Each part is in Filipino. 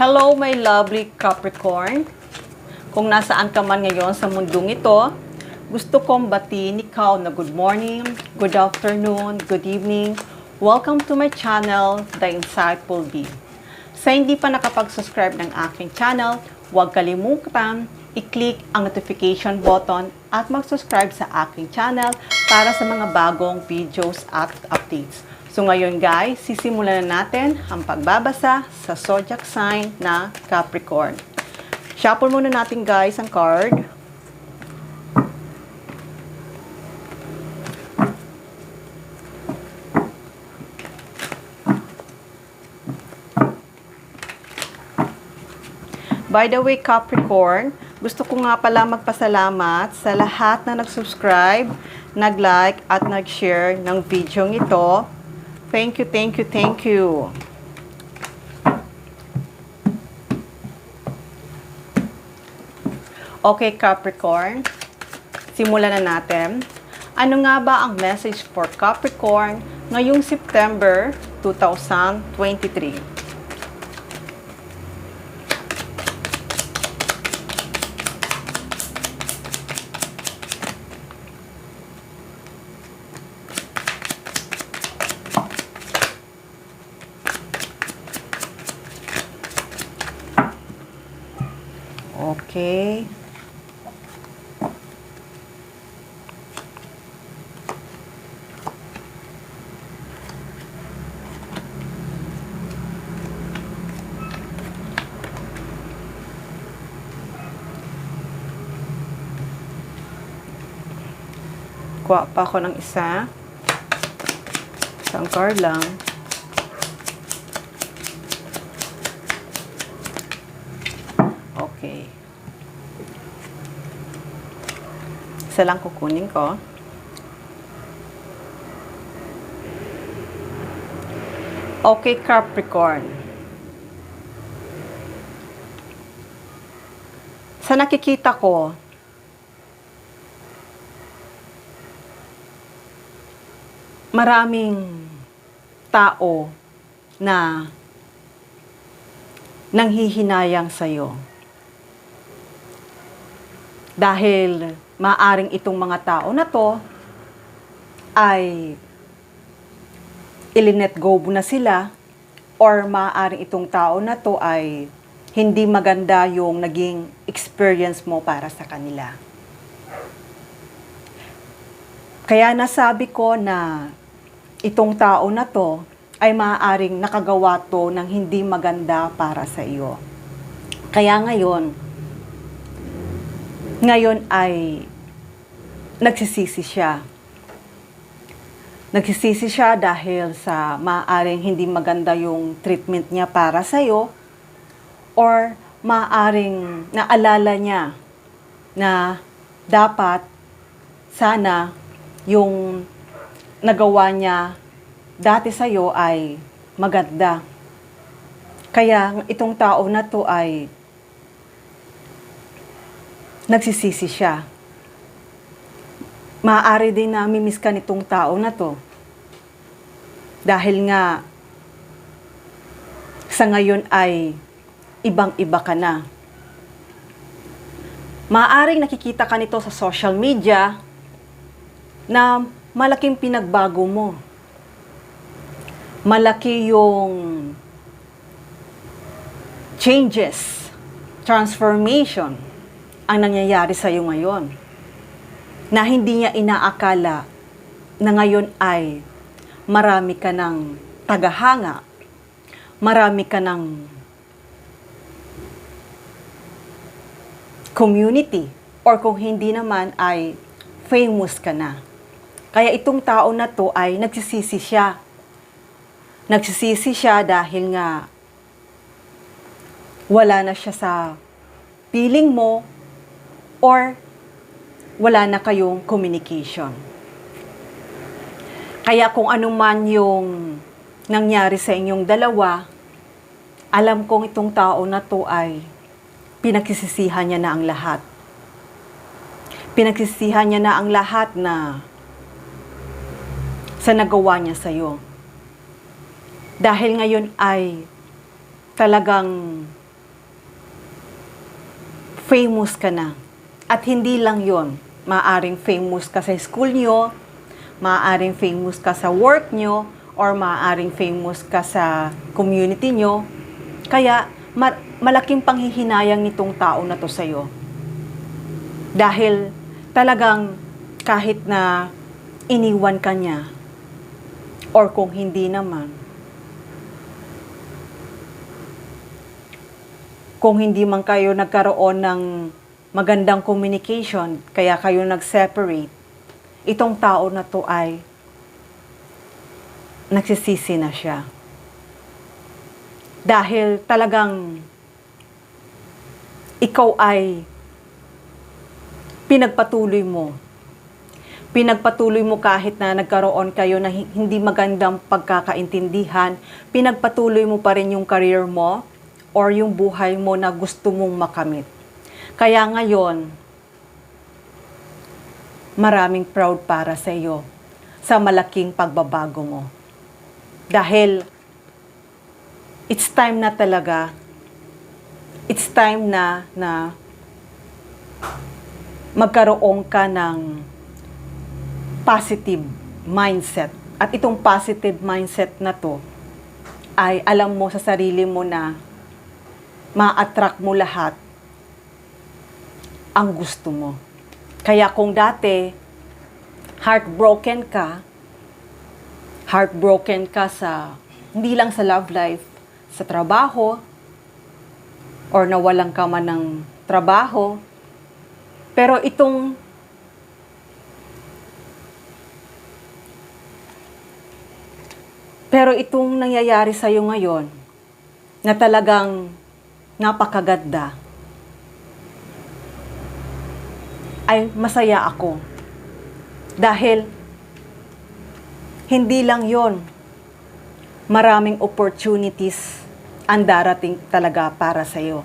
Hello, my lovely Capricorn. Kung nasaan ka man ngayon sa mundong ito, gusto kong batiin ikaw na good morning, good afternoon, good evening. Welcome to my channel, The Insightful Bee. Sa hindi pa nakapag-subscribe ng aking channel, huwag kalimutan i-click ang notification button at mag-subscribe sa aking channel para sa mga bagong videos at updates. So ngayon guys, sisimulan na natin ang pagbabasa sa zodiac sign na Capricorn. Shuffle muna natin guys ang card. By the way Capricorn, gusto ko nga pala magpasalamat sa lahat na nag-subscribe, nag-like at nag-share ng video ito. Thank you, thank you, thank you. Okay, Capricorn. Simulan na natin. Ano nga ba ang message for Capricorn ngayong September 2023? Okay. Kuha pa ako ng isa. Isang card lang. Okay. Isa lang kukunin ko. Okay, Capricorn. Sa nakikita ko, maraming tao na nanghihinayang sa'yo. Dahil maaring itong mga tao na to ay ilinet go na sila or maaring itong tao na to ay hindi maganda yung naging experience mo para sa kanila. Kaya nasabi ko na itong tao na to ay maaaring nakagawa to ng hindi maganda para sa iyo. Kaya ngayon ay nagsisisi siya. Nagsisisi siya dahil sa maaaring hindi maganda yung treatment niya para sa'yo or maaaring naalala niya na dapat sana yung nagawa niya dati sa'yo ay maganda. Kaya itong tao na to ay nagsisisi siya. Maaari din na mimiss ka nitong tao na to. Dahil nga, sa ngayon ay ibang-iba ka na. Maaaring nakikita ka nito sa social media na malaking pinagbago mo. Malaki yung changes, transformation ang nangyayari sa iyo ngayon. Na hindi niya inaakala na ngayon ay marami ka ng tagahanga, marami ka ng community, or kung hindi naman ay famous ka na. Kaya itong tao na to ay nagsisisi siya. Nagsisisi siya dahil nga wala na siya sa piling mo or wala na kayong communication. Kaya kung ano man yung nangyari sa inyong dalawa, alam kong itong tao na to ay pinagsisisihan niya na ang lahat. Pinagsisisihan niya na ang lahat na sa nagawa niya sa'yo. Dahil ngayon ay talagang famous ka na. At hindi lang yon, maaaring famous ka sa school nyo, maaaring famous ka sa work nyo, or maaaring famous ka sa community nyo. Kaya, malaking panghihinayang nitong tao na to sa'yo. Dahil talagang kahit na iniwan ka niya, or kung hindi naman, kung hindi man kayo nagkaroon ng magandang communication, kaya kayo nag-separate, itong tao na to ay nagsisisi na siya. Dahil talagang ikaw ay pinagpatuloy mo. Pinagpatuloy mo kahit na nagkaroon kayo na hindi magandang pagkakaintindihan, pinagpatuloy mo pa rin yung career mo or yung buhay mo na gusto mong makamit. Kaya ngayon, maraming proud para sa iyo sa malaking pagbabago mo. Dahil it's time na talaga, it's time na magkaroon ka ng positive mindset. At itong positive mindset na to ay alam mo sa sarili mo na ma-attract mo lahat ang gusto mo. Kaya kung dati heartbroken ka sa, hindi lang sa love life, sa trabaho, or nawalan ka man ng trabaho, pero itong nangyayari sa'yo ngayon, na talagang napakaganda, ay masaya ako. Dahil, hindi lang yon, maraming opportunities ang darating talaga para sa'yo.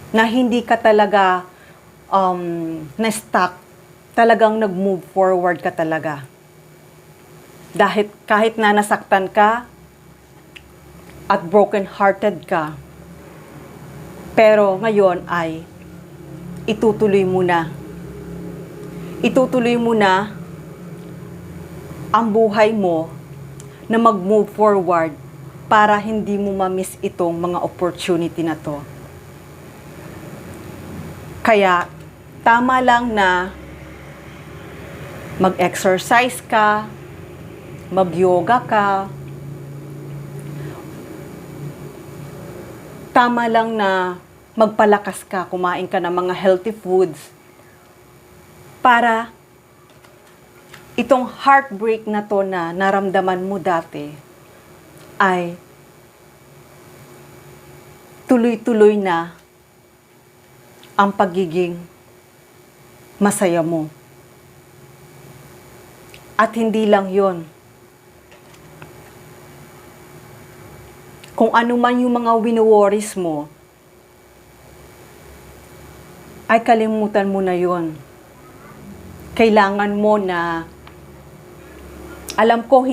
Na hindi ka talaga na-stuck, talagang nag-move forward ka talaga. Dahil kahit na nasaktan ka at broken-hearted ka, pero ngayon ay itutuloy mo na. Itutuloy mo na ang buhay mo na mag-move forward para hindi mo ma-miss itong mga opportunity na to. Kaya, tama lang na mag-exercise ka, mag-yoga ka, tama lang na magpalakas ka, kumain ka ng mga healthy foods para itong heartbreak na to na naramdaman mo dati ay tuloy-tuloy na ang pagiging masaya mo. At hindi lang yon. Kung ano man yung mga wino-worries mo, ay kalimutan mo na yon. Kailangan mo na, alam ko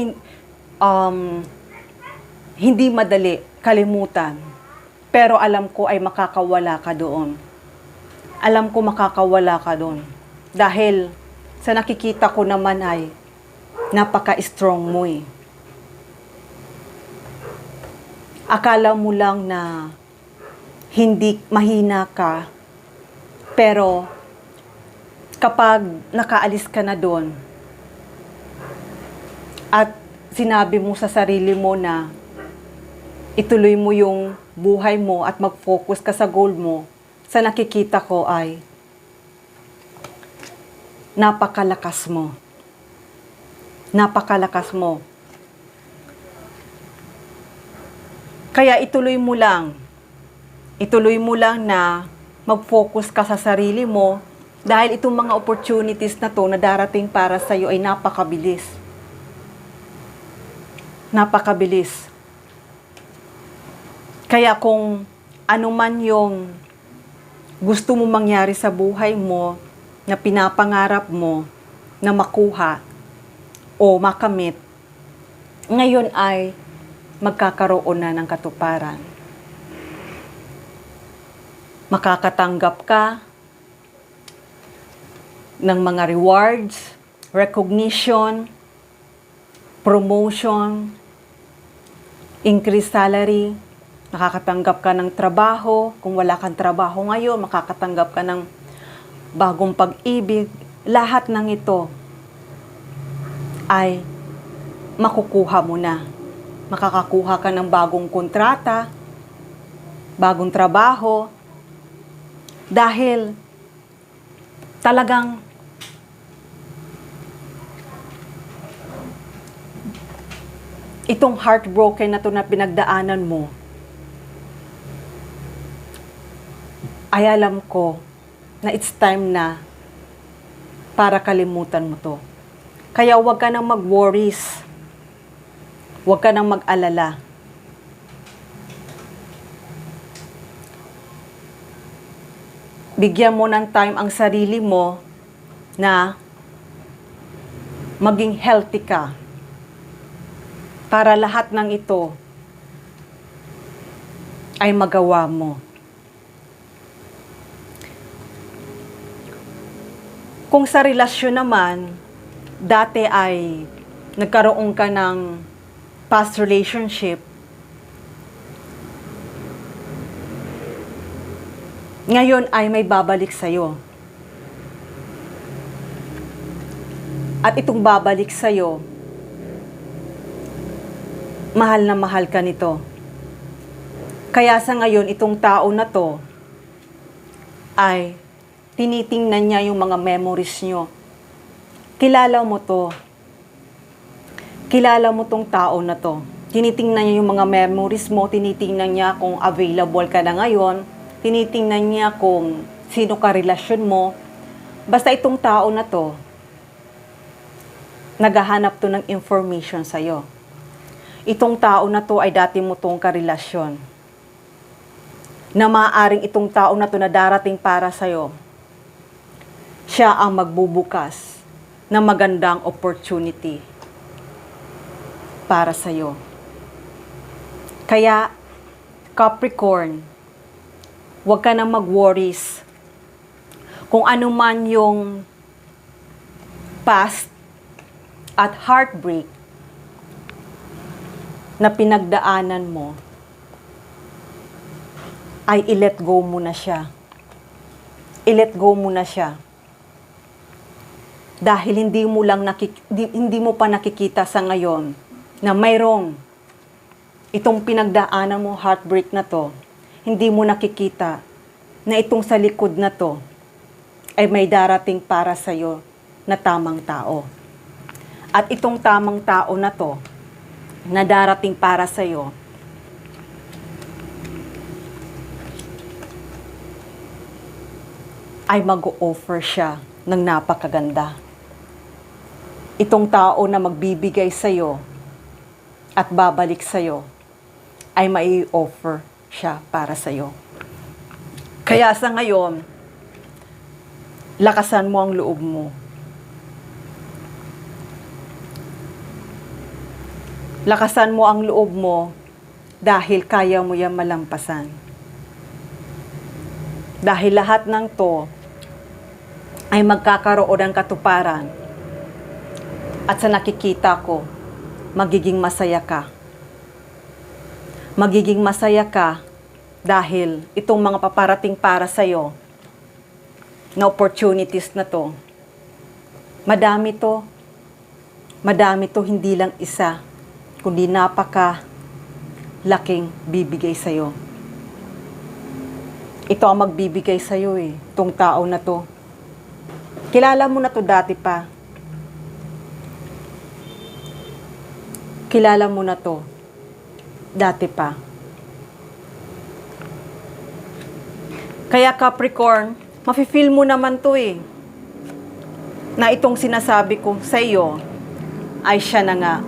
hindi madali kalimutan, pero alam ko ay makakawala ka doon. Alam ko makakawala ka doon. Dahil sa nakikita ko naman ay napaka-strong mo eh. Akala mo lang na hindi mahina ka, pero kapag nakaalis ka na doon at sinabi mo sa sarili mo na ituloy mo yung buhay mo at mag-focus ka sa goal mo, sa nakikita ko ay napakalakas mo. Napakalakas mo. Kaya ituloy mo lang. Ituloy mo lang na mag-focus ka sa sarili mo dahil itong mga opportunities na to na darating para sa iyo ay napakabilis. Napakabilis. Kaya kung ano man yung gusto mo mangyari sa buhay mo, na pinapangarap mo, na makuha o makamit, ngayon ay magkakaroon na ng katuparan. Makakatanggap ka ng mga rewards, recognition, promotion, increased salary, makakatanggap ka ng trabaho. Kung wala kang trabaho ngayon, makakatanggap ka ng bagong pag-ibig. Lahat ng ito ay makukuha mo na. Makakakuha ka ng bagong kontrata, bagong trabaho, dahil talagang itong heartbroken na to na pinagdaanan mo, ay alam ko na it's time na para kalimutan mo to. Kaya huwag ka nang mag-worries. Huwag ka nang mag-alala. Bigyan mo ng time ang sarili mo na maging healthy ka. Para lahat ng ito ay magawa mo. Kung sa relasyon naman, dati ay nagkaroon ka ng past relationship, ngayon ay may babalik sa'yo. At itong babalik sa'yo, mahal na mahal ka nito. Kaya sa ngayon, itong tao na to ay tinitingnan niya yung mga memories nyo. Kilala mo to. Kilala mo tong tao na to. Tinitingnan niya yung mga memories mo, tinitingnan niya kung available ka na ngayon, tinitingnan niya kung sino ka relasyon mo. Basta itong tao na to, naghahanap to ng information sa'yo. Itong tao na to ay dati mo tong karelasyon. Na maaaring itong tao na to na darating para sa'yo, siya ang magbubukas ng magandang opportunity para sa'yo. Kaya, Capricorn, huwag ka nang mag-worries. Kung ano man yung past at heartbreak na pinagdaanan mo, ay i-let go mo na siya. I-let go mo na siya. Dahil hindi mo pa nakikita sa ngayon na mayroong itong pinagdaanan mo, heartbreak na to, hindi mo nakikita na itong sa likod na to ay may darating para sa'yo na tamang tao. At itong tamang tao na to, na darating para sa'yo, ay mag-o-offer siya ng napakaganda. Itong tao na magbibigay sa'yo at babalik sa'yo ay mai-offer siya para sa'yo. Kaya sa ngayon, lakasan mo ang loob mo. Lakasan mo ang loob mo dahil kaya mo yan malampasan. Dahil lahat ng to ay magkakaroon ng katuparan. At sa nakikita ko, magiging masaya ka. Magiging masaya ka dahil itong mga paparating para sa'yo na opportunities na to, madami to. Madami to, hindi lang isa, kundi laking bibigay sa'yo. Ito ang magbibigay sa'yo itong tao na to. Kilala mo na to dati pa. Kilala mo na to dati pa. Kaya Capricorn, mafe-feel mo naman to na itong sinasabi ko sa iyo ay siya na nga.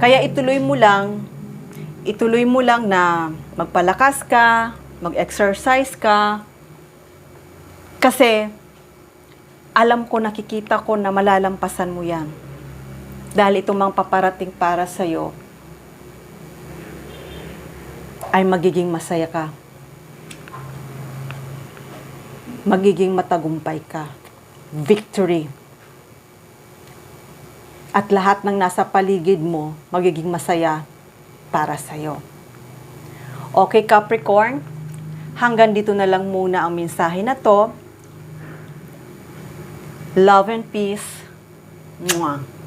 Kaya ituloy mo lang na magpalakas ka, mag-exercise ka. Kasi alam ko, nakikita ko na malalampasan mo yan. Dahil itong mga paparating para sa'yo ay magiging masaya ka. magiging matagumpay ka. Victory. At lahat ng nasa paligid mo, magiging masaya para sa'yo. Okay, Capricorn? Hanggang dito na lang muna ang mensahe na to. Love and peace. Mwah.